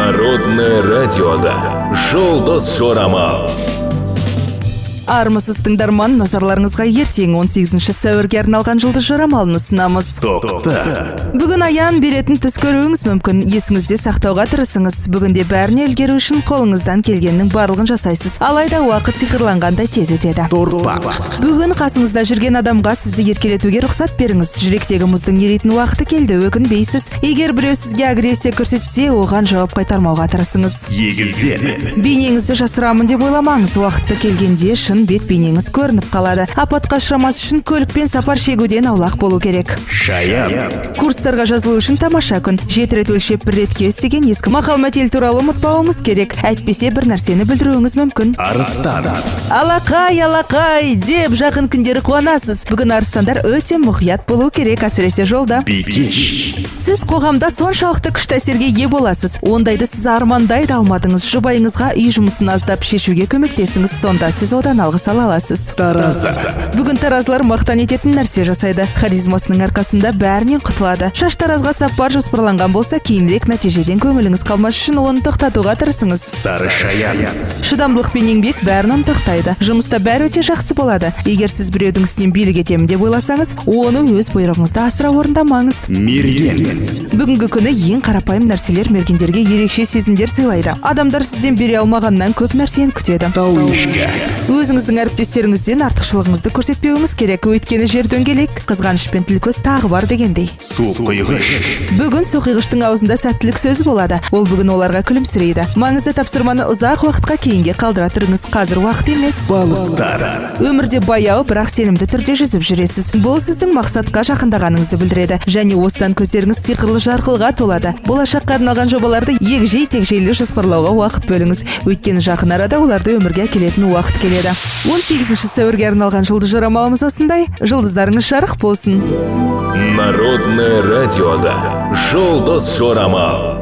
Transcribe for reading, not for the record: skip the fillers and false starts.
Народное радиода «Жұлдыз жорамал». Армысыз тыңдарман, назарларыңызға ертең 18 сәуірге арналған жылды жорамалын ұсынамыз. Тоқта. Бүгін аян беретін түс көруіңіз мүмкін. Есіңізде сақтауға тырысыңыз. Бүгінде бәріне үлгеру үшін қолыңыздан келгеннің барлығын жасайсыз. Алайда уақыт сиқырланғандай тез өтеді. Торпақ. Бүгін қасыңызда жүрген адамға сізді еркелетуге рұқсат беріңіз. Жүректегі мұздың еритін уақыты келді, өкінбейсіз. Егер біреу сізге агрессия көрсетсе, оған жауап қайтармауға тырысыңыз. Егіздер. Бейнеңізді жасырамын деп ойламаңыз. Уақытты келгенде шын бет бейнеңіз көрініп қалады. Апатқа ұшырамас үшін көлікпен сапар шегуден аулақ болу керек. Шаян. Курстарға жазылу үшін тамаша күн. 7 рет өлшеп 1 ретке істеген ескі мақал-мәтел туралы ұмытпауымыз керек. Әйтпесе бір нәрсені білдіруіңіз мүмкін. Арыстан. Алақай деп жақын күндері қуанасыз. Бүгін арыстандар өте мұқият болу керек, әсіресе жолда. Бикеш. Сіз қоғамда соншалықты күшті әсерге ие боласыз. Ондайды сіз армандай да алмадыңыз. Жұбайыңызға үй жұмысын аздап шешуге көмектесіңіз. Сонда сіз одан алғыс ала аласыз. Тараза. Бүгін таразылар мақтан ететін нәрсе жасайды. Харизмасының арқасында бәрінен құтылады. Шаш таразға сапар жоспарланған болса, кейінірек нәтижеден көңіліңіз қалмас үшін оны тоқтатуға тырысыңыз. Сары шаян. Шыдамдылық пен еңбек бәрін ынтықтайды. Жұмыста бәрі өте жақсы болады. Егер сіз біреудің үстінен билік етемін деп ойласаңыз, оны өз бұйрығыңызды асыра орындамаңыз. Мерген. Бүгінгі күні ең қарапайым нәрселер мергендерге ерекше сезімдер сыйлайды. Адамдар сізден бере алмағаннан көп нәрсені күтеді. Тауышқа. Өзіңіздің әріптестеріңізден артықшылығыңызды көрсетпеуіңіз керек, өйткені жер дөңгелек, қызғаныш пен тіл көз тағы бар дегендей. Су құйғыш. Бүгін су құйғыштың аузында сәттілік сөзі болады. Ол бүгін оларға күлімсірейді. Маңызды тапсырманы ұзақ уақытқа кейінге қалдыра тұрыңыз. Қазір уақыт емес. Балықтар. Өмірде баяу, бірақ сенімді түрде жүзіп жүресіз. Бұл сіздің мақсатқа жақындағаныңызды білдіреді. Және осыдан көздеріңіз сиқырлы жарқылға толады. Болашаққа арналған жобаларды егжей-тегжейлі жоспарлауға уақыт бөліңіз. Өйткені жақын арада оларды өмірге әкелетін уақыт келеді. 18 сәуірге арналған жылды жорамалымыз осындай. Жұлдыздарыңыз жарық болсын. Народное радиода «Жұлдыз жорамал».